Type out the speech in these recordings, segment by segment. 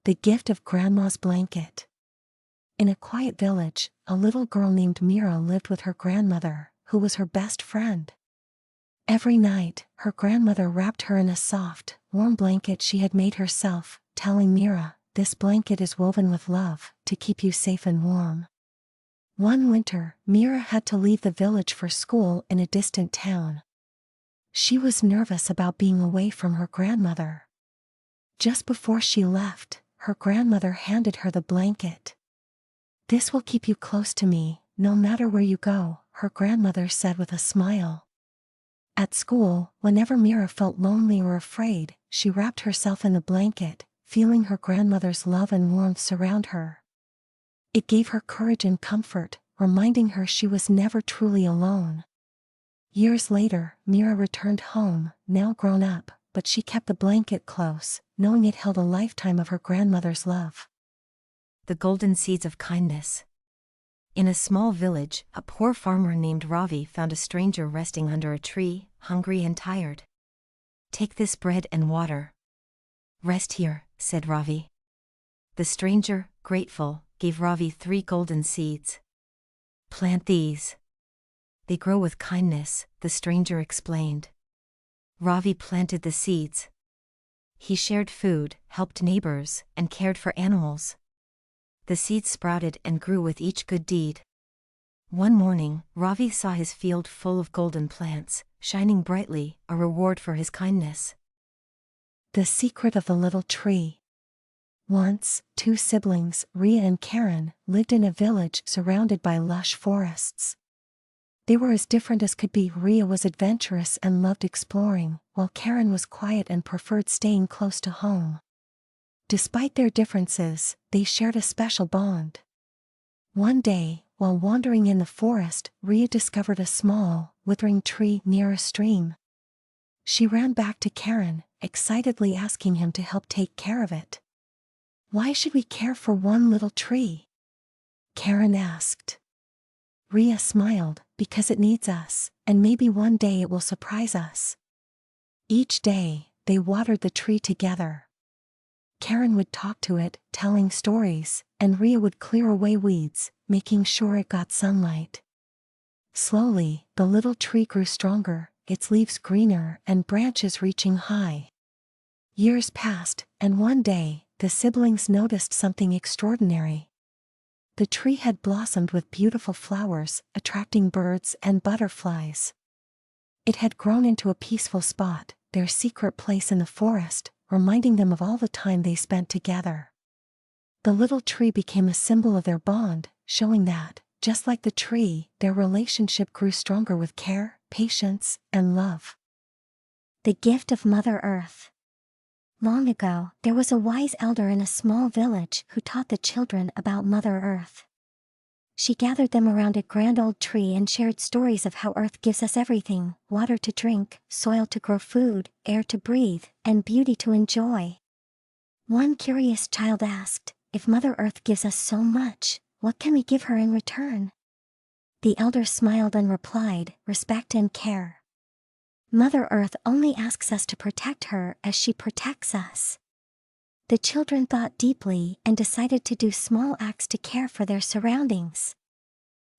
The gift of Grandma's blanket. In a quiet village, a little girl named Mira lived with her grandmother, who was her best friend. Every night, her grandmother wrapped her in a soft, warm blanket she had made herself, telling Mira, "This blanket is woven with love, to keep you safe and warm." One winter, Mira had to leave the village for school in a distant town. She was nervous about being away from her grandmother. Just before she left, her grandmother handed her the blanket. "This will keep you close to me, no matter where you go," her grandmother said with a smile. At school, whenever Mira felt lonely or afraid, she wrapped herself in the blanket, feeling her grandmother's love and warmth surround her. It gave her courage and comfort, reminding her she was never truly alone. Years later, Mira returned home, now grown up, but she kept the blanket close, knowing it held a lifetime of her grandmother's love. The golden seeds of kindness. In a small village, a poor farmer named Ravi found a stranger resting under a tree, hungry and tired. "Take this bread and water. Rest here," said Ravi. The stranger, grateful, gave Ravi 3 golden seeds. "Plant these. They grow with kindness," the stranger explained. Ravi planted the seeds. He shared food, helped neighbors, and cared for animals. The seeds sprouted and grew with each good deed. One morning, Ravi saw his field full of golden plants, shining brightly, a reward for his kindness. The secret of the little tree. Once, 2 siblings, Ria and Karen, lived in a village surrounded by lush forests. They were as different as could be. Ria was adventurous and loved exploring, while Karen was quiet and preferred staying close to home. Despite their differences, they shared a special bond. One day, while wandering in the forest, Ria discovered a small, withering tree near a stream. She ran back to Karen, excitedly asking him to help take care of it. "Why should we care for one little tree?" Karen asked. Ria smiled, "Because it needs us, and maybe one day it will surprise us." Each day, they watered the tree together. Karen would talk to it, telling stories, and Ria would clear away weeds, making sure it got sunlight. Slowly, the little tree grew stronger, its leaves greener and branches reaching high. Years passed, and one day, the siblings noticed something extraordinary. The tree had blossomed with beautiful flowers, attracting birds and butterflies. It had grown into a peaceful spot, their secret place in the forest, reminding them of all the time they spent together. The little tree became a symbol of their bond, showing that, just like the tree, their relationship grew stronger with care, patience, and love. The gift of Mother Earth. Long ago, there was a wise elder in a small village who taught the children about Mother Earth. She gathered them around a grand old tree and shared stories of how Earth gives us everything: water to drink, soil to grow food, air to breathe, and beauty to enjoy. One curious child asked, "If Mother Earth gives us so much, what can we give her in return?" The elder smiled and replied, "Respect and care. Mother Earth only asks us to protect her as she protects us." The children thought deeply and decided to do small acts to care for their surroundings.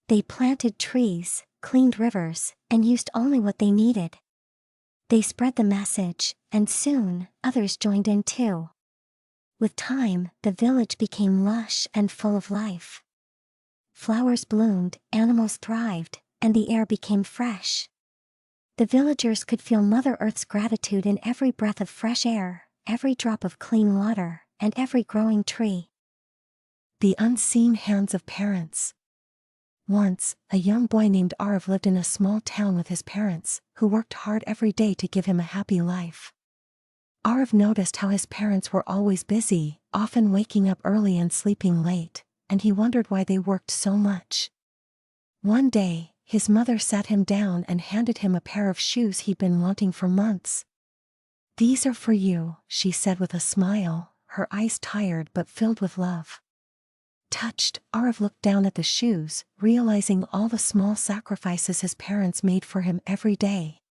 They planted trees, cleaned rivers, and used only what they needed. They spread the message, and soon, others joined in too. With time, the village became lush and full of life. Flowers bloomed, animals thrived, and the air became fresh. The villagers could feel Mother Earth's gratitude in every breath of fresh air, every drop of clean water, and every growing tree. The unseen hands of parents. Once, a young boy named Arv lived in a small town with his parents, who worked hard every day to give him a happy life. Arv noticed how his parents were always busy, often waking up early and sleeping late, and he wondered why they worked so much. One day, his mother sat him down and handed him a pair of shoes he'd been wanting for months. "These are for you," she said with a smile, her eyes tired but filled with love. Touched, Arv looked down at the shoes, realizing all the small sacrifices his parents made for him every day.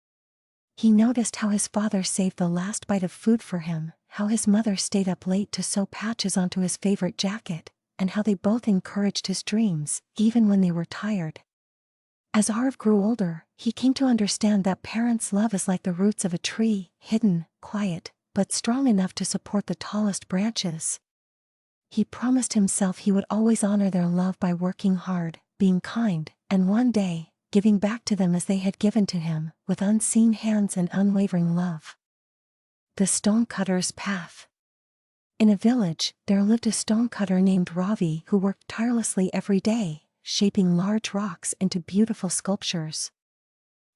He noticed how his father saved the last bite of food for him, how his mother stayed up late to sew patches onto his favorite jacket, and how they both encouraged his dreams, even when they were tired. As Arv grew older, he came to understand that parents' love is like the roots of a tree, hidden, quiet, but strong enough to support the tallest branches. He promised himself he would always honor their love by working hard, being kind, and one day, giving back to them as they had given to him, with unseen hands and unwavering love. The Stonecutter's Path. In a village, there lived a stonecutter named Ravi who worked tirelessly every day, shaping large rocks into beautiful sculptures.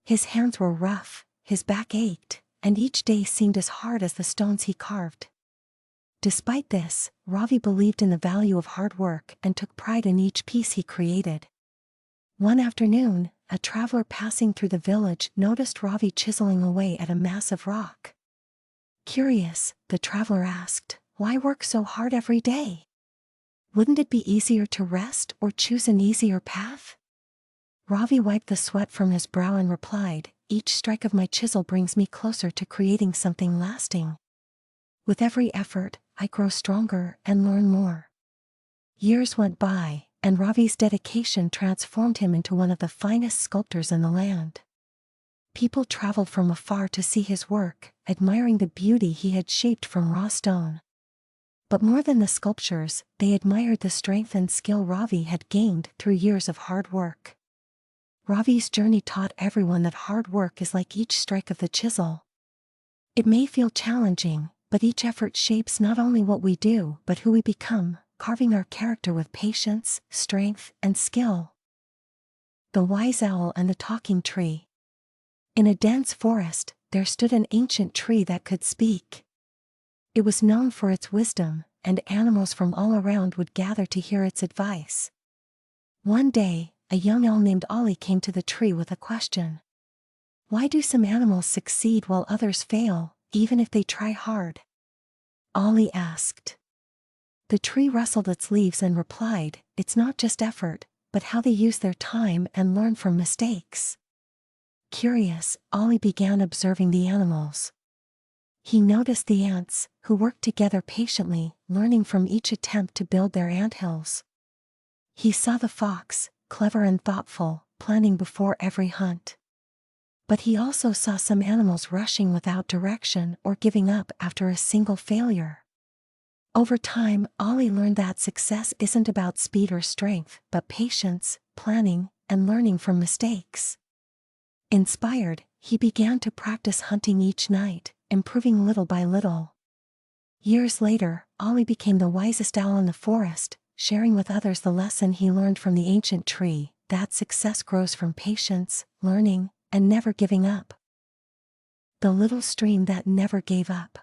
His hands were rough, his back ached, and each day seemed as hard as the stones he carved. Despite this, Ravi believed in the value of hard work and took pride in each piece he created. One afternoon, a traveler passing through the village noticed Ravi chiseling away at a massive rock. Curious, the traveler asked, "Why work so hard every day? Wouldn't it be easier to rest or choose an easier path?" Ravi wiped the sweat from his brow and replied, "Each strike of my chisel brings me closer to creating something lasting. With every effort, I grow stronger and learn more." Years went by, and Ravi's dedication transformed him into one of the finest sculptors in the land. People traveled from afar to see his work, admiring the beauty he had shaped from raw stone. But more than the sculptures, they admired the strength and skill Ravi had gained through years of hard work. Ravi's journey taught everyone that hard work is like each strike of the chisel. It may feel challenging, but each effort shapes not only what we do but who we become, carving our character with patience, strength, and skill. The Wise Owl and the Talking Tree. In a dense forest, there stood an ancient tree that could speak. It was known for its wisdom, and animals from all around would gather to hear its advice. One day, a young owl named Ollie came to the tree with a question. "Why do some animals succeed while others fail, even if they try hard?" Ollie asked. The tree rustled its leaves and replied, "It's not just effort, but how they use their time and learn from mistakes." Curious, Ollie began observing the animals. He noticed the ants, who worked together patiently, learning from each attempt to build their anthills. He saw the fox, clever and thoughtful, planning before every hunt. But he also saw some animals rushing without direction or giving up after a single failure. Over time, Ollie learned that success isn't about speed or strength, but patience, planning, and learning from mistakes. Inspired, he began to practice hunting each night, improving little by little. Years later, Ollie became the wisest owl in the forest, sharing with others the lesson he learned from the ancient tree, that success grows from patience, learning, and never giving up. The little stream that never gave up.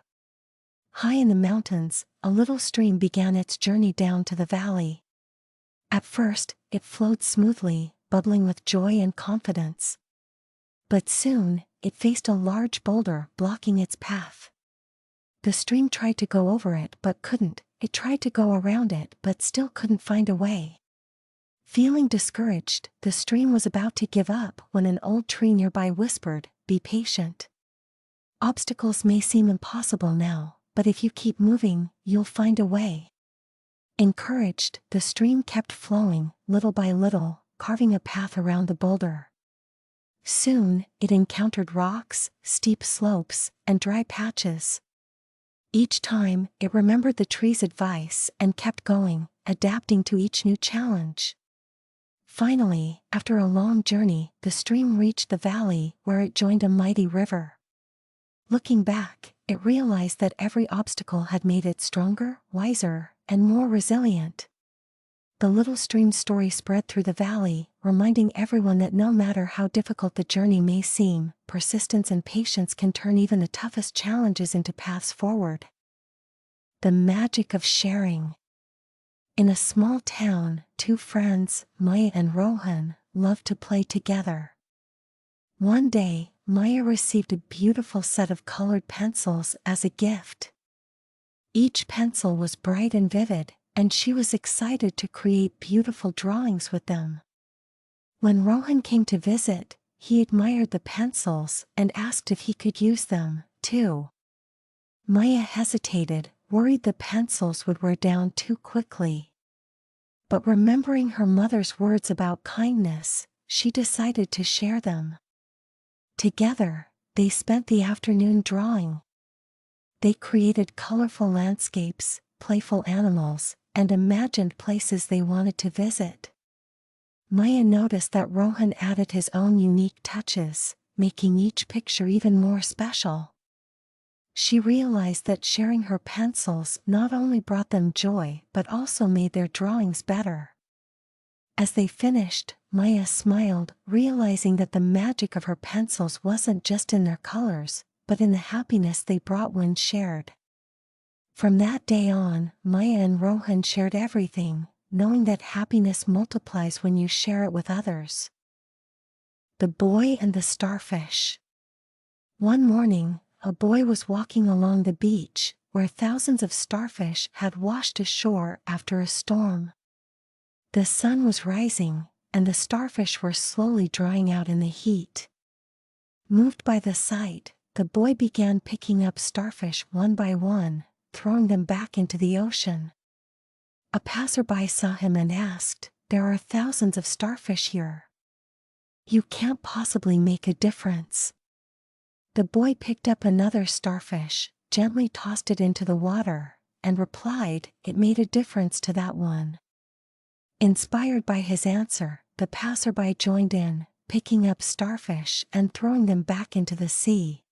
High in the mountains, a little stream began its journey down to the valley. At first, it flowed smoothly, bubbling with joy and confidence. But soon, it faced a large boulder blocking its path. The stream tried to go over it but couldn't, it tried to go around it but still couldn't find a way. Feeling discouraged, the stream was about to give up when an old tree nearby whispered, "Be patient. Obstacles may seem impossible now, but if you keep moving, you'll find a way." Encouraged, the stream kept flowing, little by little, carving a path around the boulder. Soon, it encountered rocks, steep slopes, and dry patches. Each time, it remembered the tree's advice and kept going, adapting to each new challenge. Finally, after a long journey, the stream reached the valley where it joined a mighty river. Looking back, it realized that every obstacle had made it stronger, wiser, and more resilient. The little stream's story spread through the valley, reminding everyone that no matter how difficult the journey may seem, persistence and patience can turn even the toughest challenges into paths forward. The magic of sharing. In a small town, two friends, Maya and Rohan, loved to play together. One day, Maya received a beautiful set of colored pencils as a gift. Each pencil was bright and vivid, and she was excited to create beautiful drawings with them. When Rohan came to visit, he admired the pencils and asked if he could use them, too. Maya hesitated, worried the pencils would wear down too quickly. But remembering her mother's words about kindness, she decided to share them. Together, they spent the afternoon drawing. They created colorful landscapes, playful animals, and imagined places they wanted to visit. Maya noticed that Rohan added his own unique touches, making each picture even more special. She realized that sharing her pencils not only brought them joy but also made their drawings better. As they finished, Maya smiled, realizing that the magic of her pencils wasn't just in their colors, but in the happiness they brought when shared. From that day on, Maya and Rohan shared everything, knowing that happiness multiplies when you share it with others. The Boy and the Starfish. One morning, a boy was walking along the beach, where thousands of starfish had washed ashore after a storm. The sun was rising, and the starfish were slowly drying out in the heat. Moved by the sight, the boy began picking up starfish one by one, throwing them back into the ocean. A passerby saw him and asked, "There are thousands of starfish here. You can't possibly make a difference." The boy picked up another starfish, gently tossed it into the water, and replied, "It made a difference to that one." Inspired by his answer, the passerby joined in, picking up starfish and throwing them back into the sea.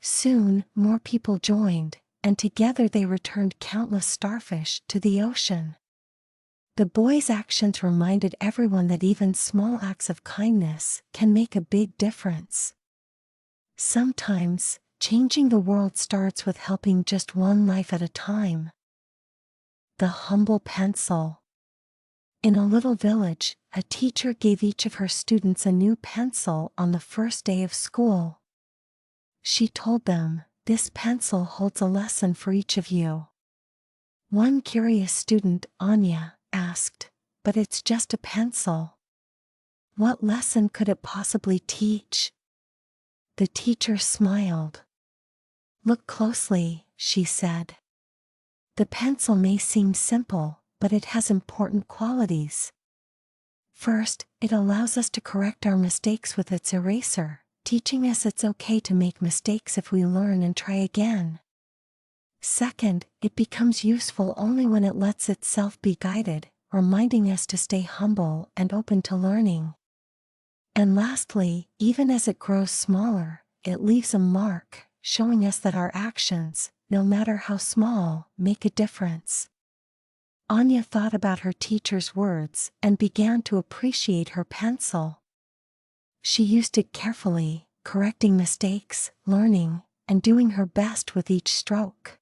Soon, more people joined, and together they returned countless starfish to the ocean. The boy's actions reminded everyone that even small acts of kindness can make a big difference. Sometimes, changing the world starts with helping just one life at a time. The Humble Pencil. In a little village, a teacher gave each of her students a new pencil on the first day of school. She told them, "This pencil holds a lesson for each of you." One curious student, Anya, asked, "But it's just a pencil. What lesson could it possibly teach?" The teacher smiled. "Look closely," she said. "The pencil may seem simple, but it has important qualities. First, it allows us to correct our mistakes with its eraser, teaching us it's okay to make mistakes if we learn and try again. Second, it becomes useful only when it lets itself be guided, reminding us to stay humble and open to learning. And lastly, even as it grows smaller, it leaves a mark, showing us that our actions, no matter how small, make a difference." Anya thought about her teacher's words and began to appreciate her pencil. She used it carefully, correcting mistakes, learning, and doing her best with each stroke.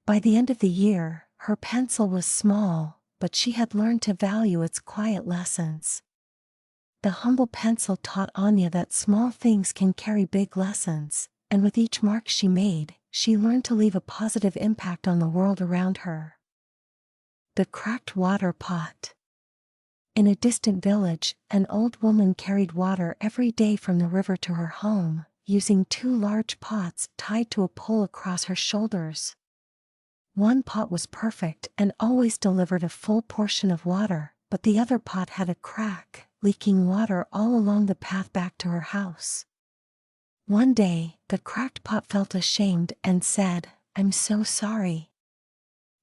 By the end of the year, her pencil was small, but she had learned to value its quiet lessons. The humble pencil taught Anya that small things can carry big lessons, and with each mark she made, she learned to leave a positive impact on the world around her. The Cracked Water Pot. In a distant village, an old woman carried water every day from the river to her home, using two large pots tied to a pole across her shoulders. One pot was perfect and always delivered a full portion of water, but the other pot had a crack, leaking water all along the path back to her house. One day, the cracked pot felt ashamed and said, "I'm so sorry.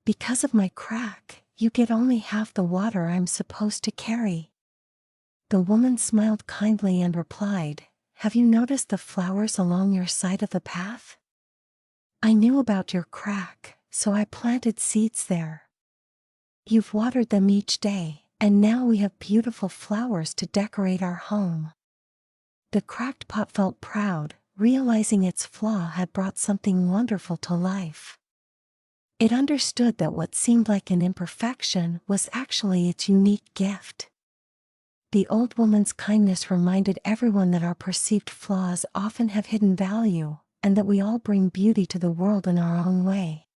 Because of my crack, you get only half the water I'm supposed to carry." The woman smiled kindly and replied, "Have you noticed the flowers along your side of the path? I knew about your crack, so I planted seeds there. You've watered them each day, and now we have beautiful flowers to decorate our home." The cracked pot felt proud, realizing its flaw had brought something wonderful to life. It understood that what seemed like an imperfection was actually its unique gift. The old woman's kindness reminded everyone that our perceived flaws often have hidden value, and that we all bring beauty to the world in our own way.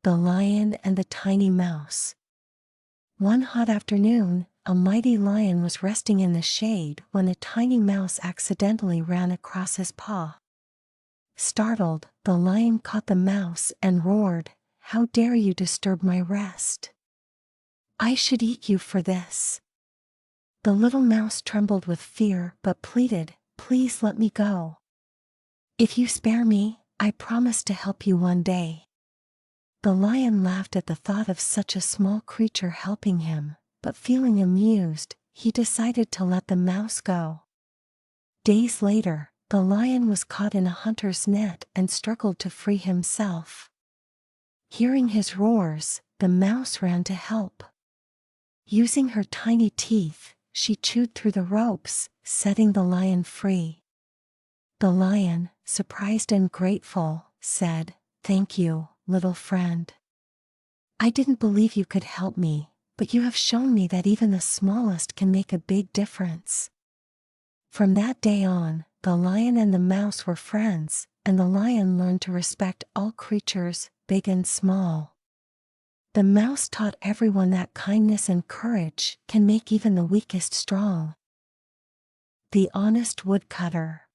The Lion and the Tiny Mouse. One hot afternoon, a mighty lion was resting in the shade when a tiny mouse accidentally ran across his paw. Startled, the lion caught the mouse and roared, "How dare you disturb my rest? I should eat you for this." The little mouse trembled with fear but pleaded, "Please let me go. If you spare me, I promise to help you one day." The lion laughed at the thought of such a small creature helping him, but feeling amused, he decided to let the mouse go. Days later, the lion was caught in a hunter's net and struggled to free himself. Hearing his roars, the mouse ran to help. Using her tiny teeth, she chewed through the ropes, setting the lion free. The lion, surprised and grateful, said, "Thank you, little friend. I didn't believe you could help me, but you have shown me that even the smallest can make a big difference." From that day on, the lion and the mouse were friends, and the lion learned to respect all creatures, big and small. The mouse taught everyone that kindness and courage can make even the weakest strong. The honest woodcutter.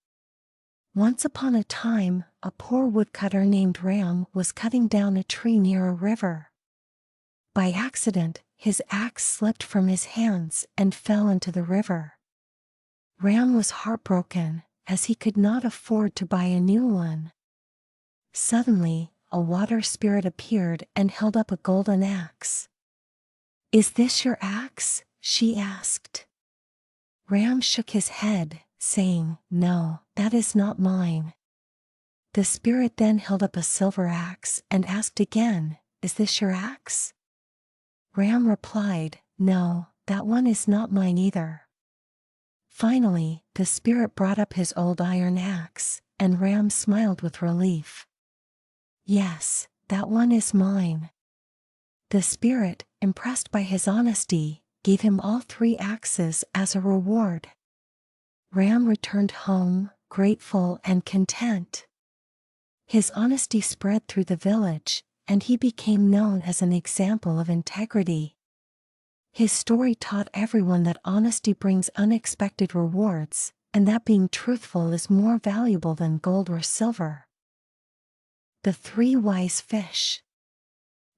Once upon a time, a poor woodcutter named Ram was cutting down a tree near a river. By accident, his axe slipped from his hands and fell into the river. Ram was heartbroken, as he could not afford to buy a new one. Suddenly, a water spirit appeared and held up a golden axe. "Is this your axe?" she asked. Ram shook his head, saying, "No, that is not mine." The spirit then held up a silver axe and asked again, "Is this your axe?" Ram replied, "No, that one is not mine either." Finally, the spirit brought up his old iron axe, and Ram smiled with relief. "Yes, that one is mine." The spirit, impressed by his honesty, gave him all 3 axes as a reward. Ram returned home, grateful and content. His honesty spread through the village, and he became known as an example of integrity. His story taught everyone that honesty brings unexpected rewards, and that being truthful is more valuable than gold or silver. The 3 wise fish.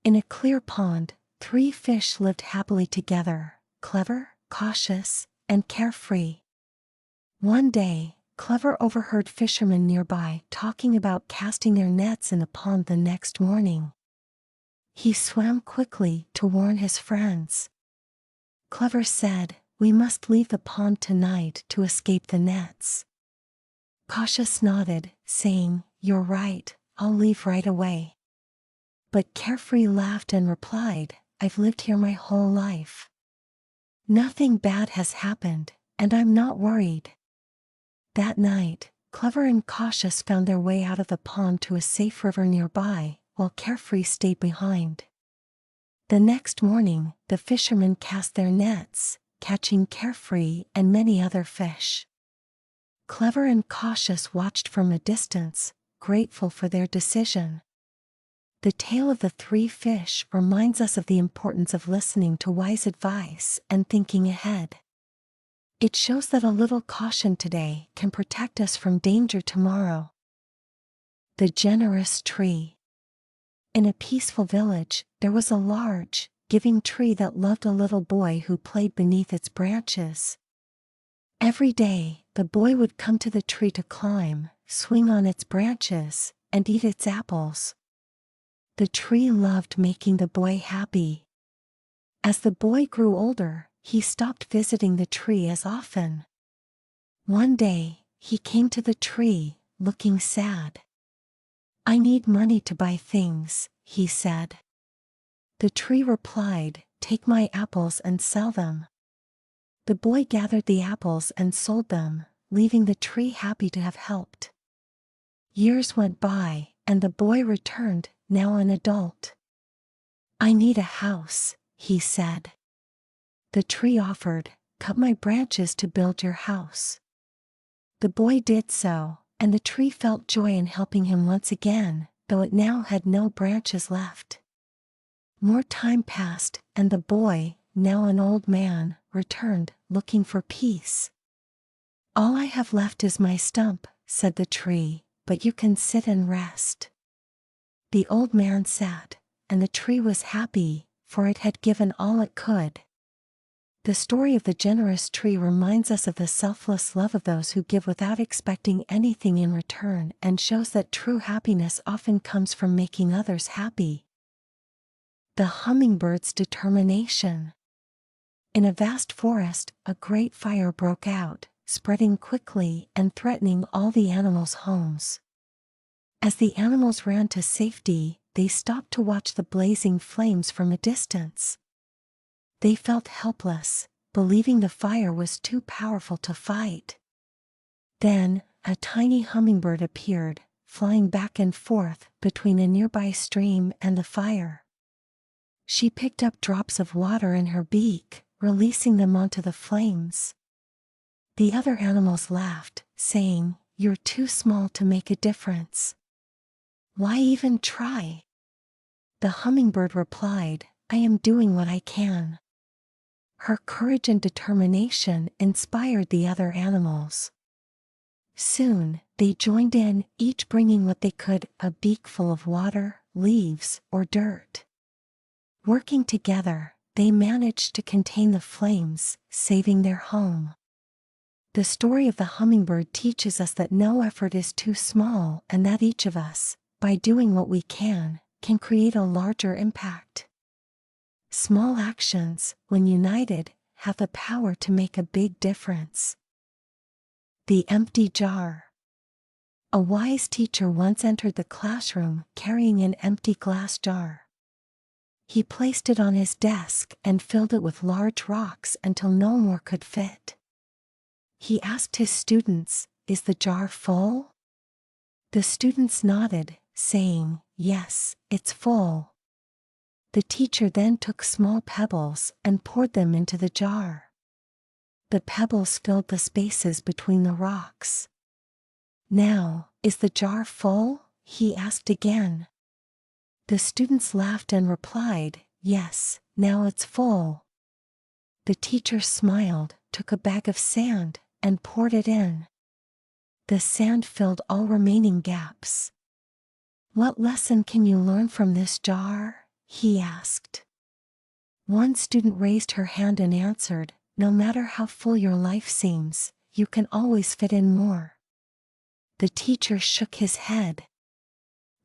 In a clear pond, 3 fish lived happily together, clever, cautious, and carefree. One day, Clever overheard fishermen nearby talking about casting their nets in the pond the next morning. He swam quickly to warn his friends. Clever said, "We must leave the pond tonight to escape the nets." Cautious nodded, saying, "You're right, I'll leave right away." But Carefree laughed and replied, "I've lived here my whole life. Nothing bad has happened, and I'm not worried." That night, Clever and Cautious found their way out of the pond to a safe river nearby, while Carefree stayed behind. The next morning, the fishermen cast their nets, catching Carefree and many other fish. Clever and Cautious watched from a distance, grateful for their decision. The tale of the 3 fish reminds us of the importance of listening to wise advice and thinking ahead. It shows that a little caution today can protect us from danger tomorrow. The generous tree. In a peaceful village, there was a large, giving tree that loved a little boy who played beneath its branches. Every day, the boy would come to the tree to climb, swing on its branches, and eat its apples. The tree loved making the boy happy. As the boy grew older, he stopped visiting the tree as often. One day, he came to the tree, looking sad. "I need money to buy things," he said. The tree replied, "Take my apples and sell them." The boy gathered the apples and sold them, leaving the tree happy to have helped. Years went by, and the boy returned, now an adult. "I need a house," he said. The tree offered, "Cut my branches to build your house." The boy did so, and the tree felt joy in helping him once again, though it now had no branches left. More time passed, and the boy, now an old man, returned, looking for peace. "All I have left is my stump," said the tree, but you can sit and rest." The old man sat, and the tree was happy, for it had given all it could. The story of the generous tree reminds us of the selfless love of those who give without expecting anything in return, and shows that true happiness often comes from making others happy. The hummingbird's determination. In a vast forest, a great fire broke out, spreading quickly and threatening all the animals' homes. As the animals ran to safety, they stopped to watch the blazing flames from a distance. They felt helpless, believing the fire was too powerful to fight. Then, a tiny hummingbird appeared, flying back and forth between a nearby stream and the fire. She picked up drops of water in her beak, releasing them onto the flames. The other animals laughed, saying, "You're too small to make a difference. Why even try?" The hummingbird replied, "I am doing what I can." Her courage and determination inspired the other animals. Soon, they joined in, each bringing what they could, a beak full of water, leaves, or dirt. Working together, they managed to contain the flames, saving their home. The story of the hummingbird teaches us that no effort is too small, and that each of us, by doing what we can create a larger impact. Small actions, when united, have the power to make a big difference. The empty jar. A wise teacher once entered the classroom carrying an empty glass jar. He placed it on his desk and filled it with large rocks until no more could fit. He asked his students, "Is the jar full?" The students nodded, saying, "Yes, it's full." The teacher then took small pebbles and poured them into the jar. The pebbles filled the spaces between the rocks. "Now, is the jar full?" he asked again. The students laughed and replied, "Yes, now it's full." The teacher smiled, took a bag of sand, and poured it in. The sand filled all remaining gaps. "What lesson can you learn from this jar?" he asked. One student raised her hand and answered, "No matter how full your life seems, you can always fit in more." The teacher shook his head.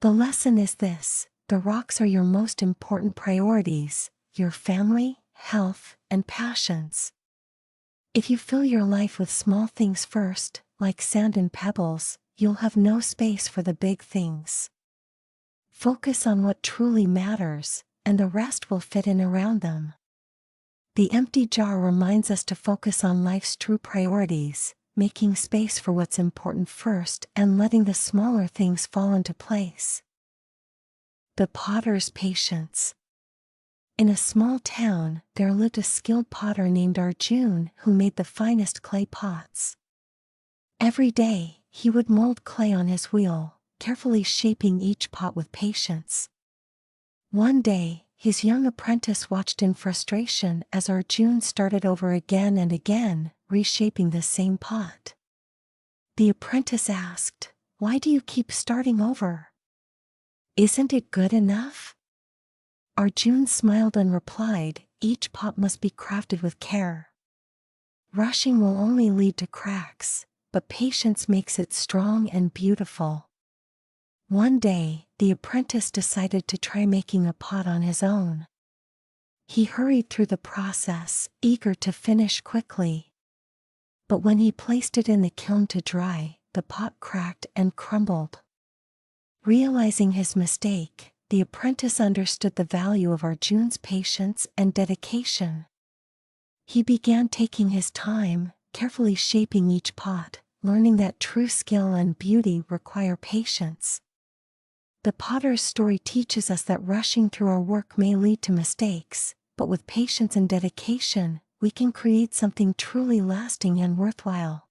"The lesson is this: the rocks are your most important priorities, your family, health, and passions. If you fill your life with small things first, like sand and pebbles, you'll have no space for the big things. Focus on what truly matters, and the rest will fit in around them." The empty jar reminds us to focus on life's true priorities, making space for what's important first and letting the smaller things fall into place. The potter's patience. In a small town, there lived a skilled potter named Arjun who made the finest clay pots. Every day, he would mold clay on his wheel, carefully shaping each pot with patience. One day, his young apprentice watched in frustration as Arjun started over again and again, reshaping the same pot. The apprentice asked, "Why do you keep starting over? Isn't it good enough?" Arjun smiled and replied, "Each pot must be crafted with care. Rushing will only lead to cracks, but patience makes it strong and beautiful." One day, the apprentice decided to try making a pot on his own. He hurried through the process, eager to finish quickly. But when he placed it in the kiln to dry, the pot cracked and crumbled. Realizing his mistake, the apprentice understood the value of Arjun's patience and dedication. He began taking his time, carefully shaping each pot, learning that true skill and beauty require patience. The potter's story teaches us that rushing through our work may lead to mistakes, but with patience and dedication, we can create something truly lasting and worthwhile.